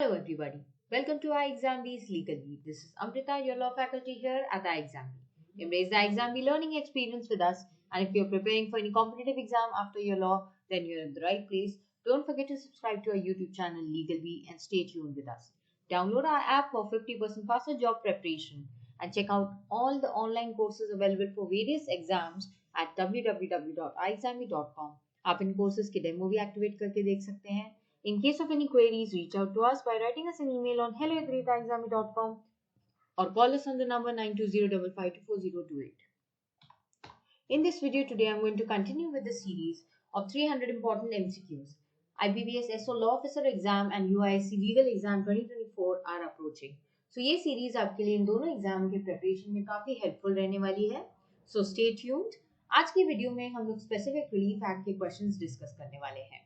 Hello everybody, welcome to Legalbee's Legalbee. This is Amrita, your law faculty here at Legalbee. Embrace the Legalbee learning experience with us, and if you're preparing for any competitive exam after your law, then you're in the right place. Don't forget to subscribe to our YouTube channel Legalbee and stay tuned with us. Download our app for 50% faster job preparation and check out all the online courses available for various exams at www.iexambee.com. आप इन courses के demo भी activate करके देख सकते हैं. In case of any queries, reach out to us by writing us an email on hello@iexambee.com or call us on the number 9205524028. In this video today, I'm going to continue with the series of 300 important MCQs. IBPS SO Law Officer exam and UIIC Legal exam 2024 are approaching. So ये series आपके लिए इन दोनों exam के preparation में काफी helpful रहने वाली है. So stay tuned. आज की वीडियो में हम लोग स्पेसिफिक रिलीफ एक्ट के क्वेश्चंस डिस्कस करने वाले हैं.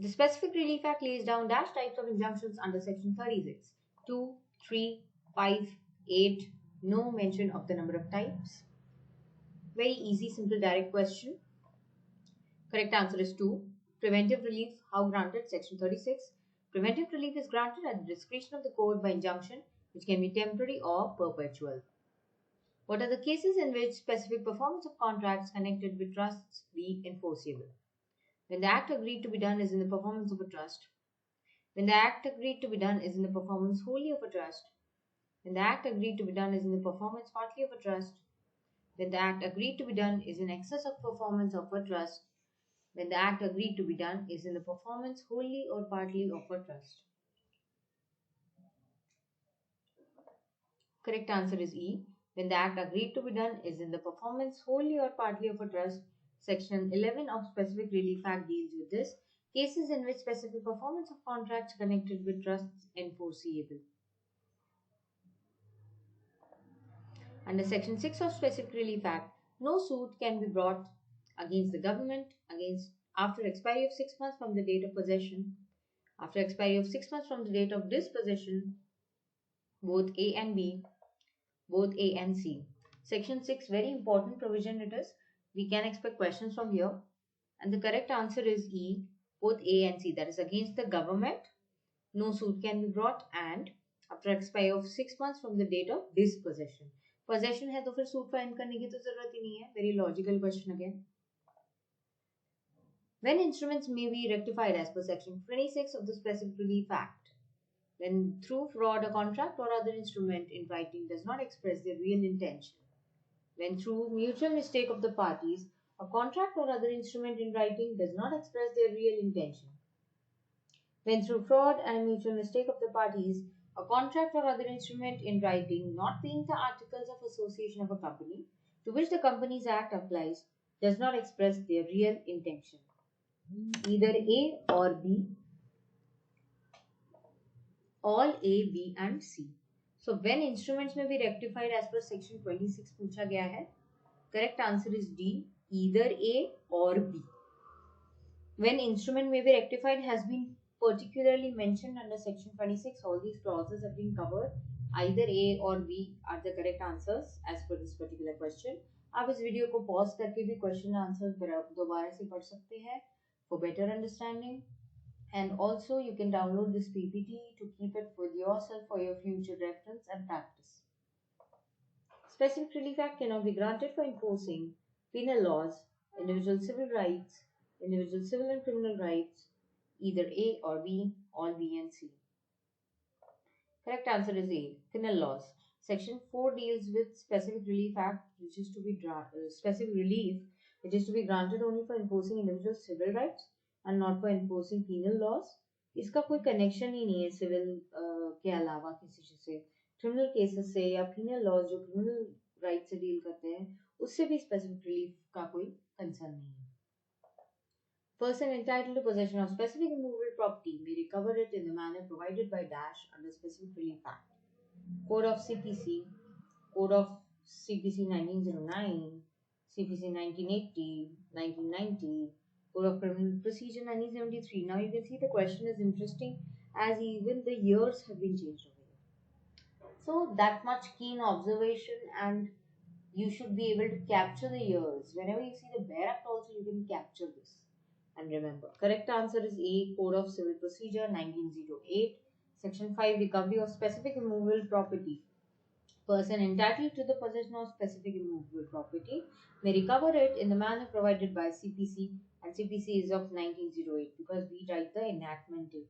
The Specific Relief Act lays down dash types of injunctions under section 36. 2, 3, 5, 8. No mention of the number of types. Very easy, simple, direct question. Correct answer is 2. Preventive relief, how granted? Section 36. Preventive relief is granted at the discretion of the court by injunction, which can be temporary or perpetual. What are the cases in which specific performance of contracts connected with trusts be enforceable? When the act agreed to be done is in the performance of a trust. When the act agreed to be done is in the performance wholly of a trust. When the act agreed to be done is in the performance partly of a trust. When the act agreed to be done is in excess of performance of a trust. When the act agreed to be done is in the performance wholly or partly of a trust. Correct answer is E. When the act agreed to be done is in the performance wholly or partly of a trust. Section 11 of Specific Relief Act deals with this. Cases in which specific performance of contracts connected with trusts enforceable. Under Section 6 of Specific Relief Act, no suit can be brought against the government after expiry of 6 months from the date of possession, after expiry of 6 months from the date of dispossession, both A and B, both A and C. Section 6, very important provision it is. We can expect questions from here, and the correct answer is E, both A and C. That is against the government, no suit can be brought, and after expiry of 6 months from the date of dispossession. Possession है तो फिर suit file करने की तो जरूरत ही नहीं है. Very logical question again. When instruments may be rectified as per section 26 of the Specific Relief Act, when through fraud a contract or other instrument in writing does not express their real intention. When through mutual mistake of the parties, a contract or other instrument in writing does not express their real intention. When through fraud and mutual mistake of the parties, a contract or other instrument in writing, not being the articles of association of a company to which the Companies Act applies, does not express their real intention. Either A or B. All A, B and C. So when instruments may be rectified as per section 26 पूछा गया है, correct answer is D, either A or B. When instrument may be rectified has been particularly mentioned under section 26. All these clauses have been covered. Either A or B are the correct answers as per this particular question. आप इस video को pause करके भी question answer दोबारा से पढ़ सकते हैं for better understanding. And also you can download this PPT to keep it with yourself for your future reference and practice. Specific Relief Act cannot be granted for enforcing penal laws, individual civil rights, individual civil and criminal rights, either A or B, all B and C. Correct answer is A, penal laws. Section 4 deals with Specific Relief Act, which is to be specific relief, which is to be granted only for enforcing individual civil rights and not for enforcing penal laws. इसका कोई connection ही नहीं है civil के अलावा किसी चीज से. Criminal cases से या penal laws जो क्रिमिनल राइट से डील करते हैं उससे भी स्पेसिफिक रिलीफ का कोई कंसर्न नहीं है. Person entitled to possession of specific immovable property may recover it in the manner provided by dash under Specific Relief Act. Code of CPC, Code of CPC 1909, CPC 1980, 1990, Code of Criminal Procedure 1973. Now you can see the question is interesting as even the years have been changed over here. So that much keen observation and you should be able to capture the years. Whenever you see the Bare Act also you can capture this. And remember, correct answer is A, Code of Civil Procedure 1908. Section 5, recovery of specific immovable property. Person entitled to the possession of specific immovable property may recover it in the manner provided by CPC, and CPC is of 1908 because we write the enactment date.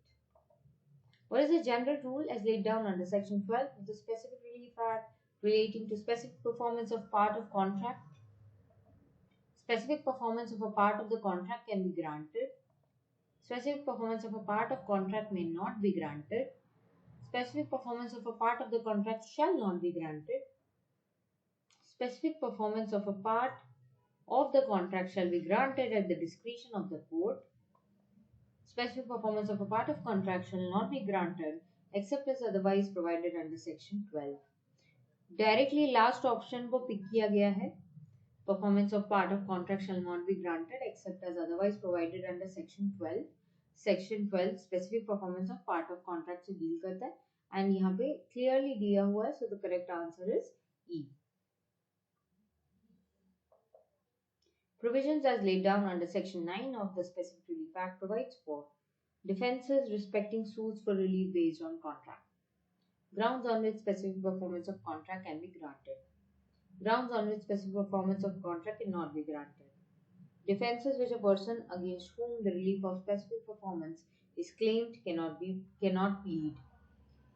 What is the general rule as laid down under Section 12 of the Specific Relief Act relating to specific performance of part of contract? Specific performance of a part of the contract can be granted. Specific performance of a part of contract may not be granted. Specific performance of a part of the contract shall not be granted. Specific performance of a part of the contract shall be granted at the discretion of the court. Specific performance of a part of contract shall not be granted except as otherwise provided under Section 12. Directly last option को pick किया गया है. Performance of part of contract shall not be granted except as otherwise provided under Section 12. Section 12 specific performance of part of contract से deal करता है and यहाँ पे clearly दिया हुआ है, so the correct answer is E. Provisions as laid down under Section 9 of the Specific Relief Act provides for defences respecting suits for relief based on contract. Grounds on which specific performance of contract can be granted. Grounds on which specific performance of contract cannot be granted. Defences which a person against whom the relief of specific performance is claimed cannot plead.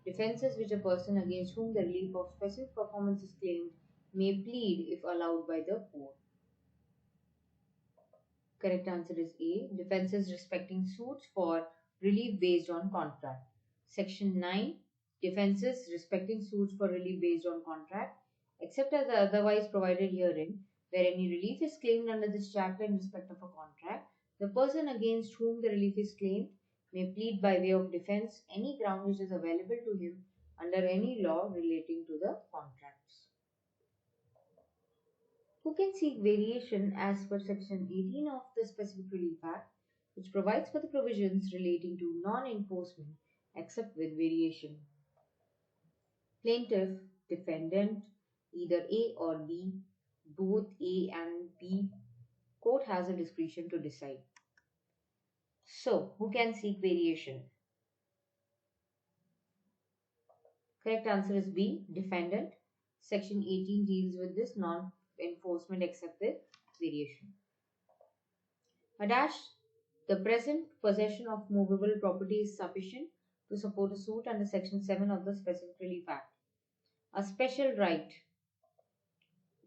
Defences which a person against whom the relief of specific performance is claimed may plead if allowed by the court. Correct answer is A. Defences respecting suits for relief based on contract. Section 9. Defences respecting suits for relief based on contract, except as otherwise provided herein, where any relief is claimed under this chapter in respect of a contract, the person against whom the relief is claimed may plead by way of defense any ground which is available to him under any law relating to the contracts. Who can seek variation as per Section 18 of the Specific Relief Act, which provides for the provisions relating to non-enforcement except with variation? Plaintiff, defendant, either A or B, both A and B, court has a discretion to decide. So, who can seek variation? Correct answer is B, defendant. Section 18 deals with this non-enforcement except with variation. A dash, the present possession of movable property is sufficient to support a suit under Section 7 of the Specific Relief Act. A special right,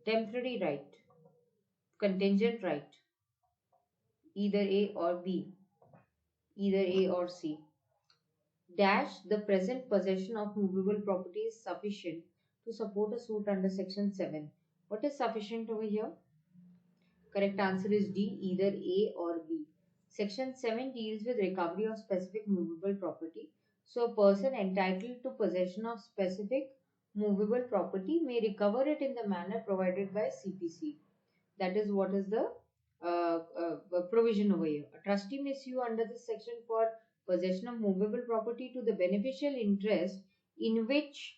temporary right, contingent right, either A or B, either A or C. Dash, the present possession of movable property is sufficient to support a suit under Section 7. What is sufficient over here? Correct answer is D, either A or B. Section 7 deals with recovery of specific movable property. So, a person entitled to possession of specific movable property may recover it in the manner provided by CPC. That is what is the provision over here. A trustee may sue under this section for possession of movable property to the beneficial interest in which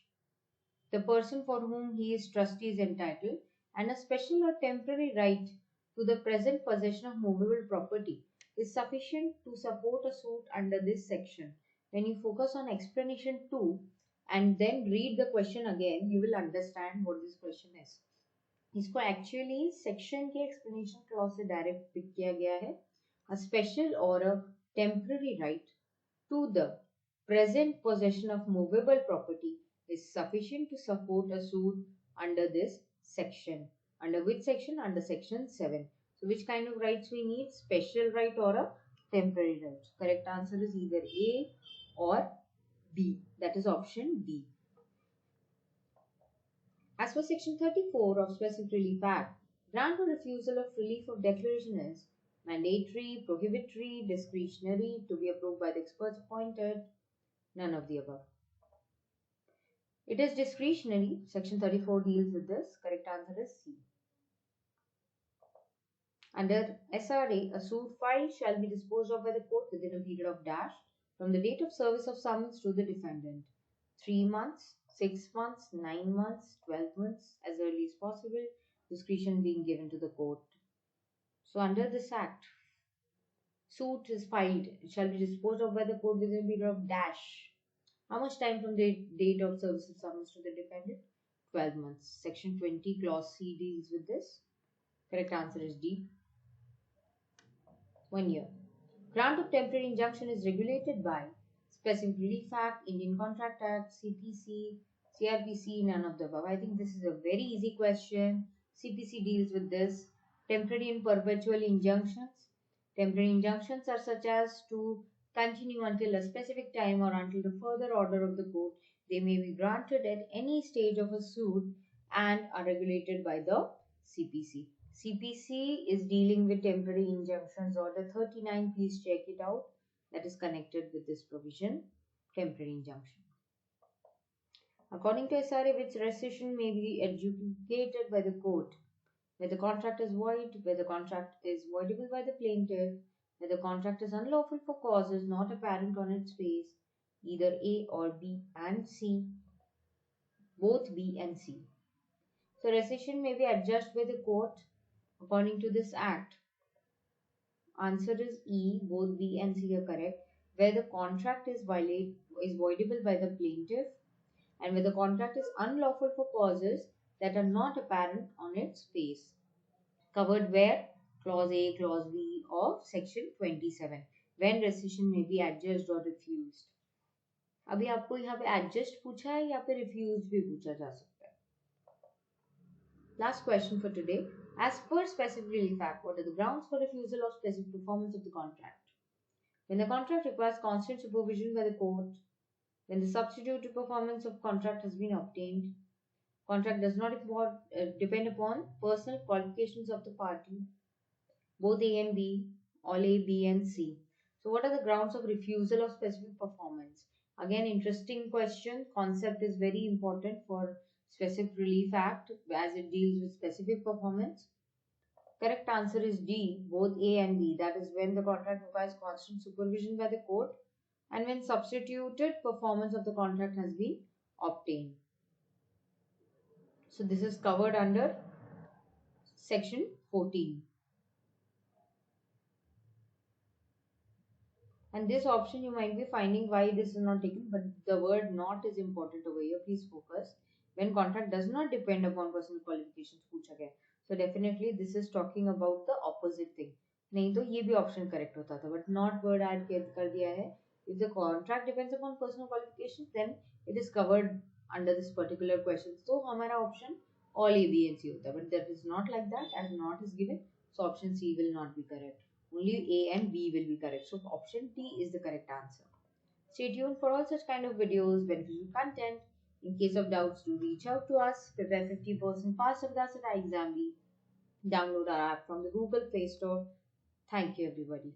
the person for whom he is trustee is entitled, and a special or temporary right to the present possession of movable property is sufficient to support a suit under this section. When you focus on explanation 2 and then read the question again, you will understand what this question is. इसको actually section के explanation clause से direct pick किया गया है. A special or a temporary right to the present possession of movable property is sufficient to support a suit under this section. Under which section? Under Section 7. So which kind of rights we need? Special right or a temporary right. Correct answer is either A or B. That is option B. As per Section 34 of Specific Relief Act, grant or refusal of relief of declaration is mandatory, prohibitory, discretionary, to be approved by the experts appointed, none of the above. It is discretionary. Section 34 deals with this. Correct answer is C. Under SRA, a suit filed shall be disposed of by the court within a period of dash from the date of service of summons to the defendant. 3 months, 6 months, 9 months, 12 months, as early as possible, discretion being given to the court. So under this act, suit is filed, it shall be disposed of by the court within a period of dash How much time from the date of service of summons to the defendant? 12 months. Section 20 clause C deals with this. Correct answer is D. 1 year. Grant of temporary injunction is regulated by Specific Relief Act, Indian Contract Act, CPC, CRPC, none of the above. I think this is a very easy question. CPC deals with this. Temporary and perpetual injunctions. Temporary injunctions are such as to continue until a specific time or until the further order of the court. They may be granted at any stage of a suit and are regulated by the CPC. CPC is dealing with temporary injunctions. Order 39, please check it out. That is connected with this provision, temporary injunction. According to SRA, which rescission may be adjudicated by the court, where the contract is void, where the contract is voidable by the plaintiff, where the contract is unlawful for causes not apparent on its face, either A or B and C, both B and C. So rescission may be adjudged by the court according to this act. Answer is E, both B and C are correct, where the contract is voidable by the plaintiff and where the contract is unlawful for causes that are not apparent on its face. Covered where? Clause A, Clause B of Section 27, when rescission may be adjudged or refused. अभी आपको यहाँ पे adjust पूछा है या पे refused भी पूछा जा सकता है. Last question for today. As per Specific Relief Act, what are the grounds for refusal of specific performance of the contract? When the contract requires constant supervision by the court, when the substitute performance of contract has been obtained, contract does not depend upon personal qualifications of the party, both A and B, all A, B and C. So what are the grounds of refusal of specific performance? Again, interesting question. Concept is very important for Specific Relief Act as it deals with specific performance. Correct answer is D, both A and B. That is when the contract requires constant supervision by the court and when substituted performance of the contract has been obtained. So this is covered under Section 14. And this option you might be finding why this is not taken, but the word not is important over here. Please focus. When contract does not depend upon personal qualifications, पूछा गया. So definitely this is talking about the opposite thing. नहीं तो ये भी option correct होता था, but not word add कर दिया है. If the contract depends upon personal qualifications, then it is covered under this particular question. So हमारा option all A, B and C होता है, but that is not like that as not is given. So option C will not be correct. Only A and B will be correct. So option D is the correct answer. Stay tuned for all such kind of videos, beneficial content. In case of doubts, do reach out to us. Prepare 50% faster with us at Exambee. Download our app from the Google Play Store. Thank you, everybody.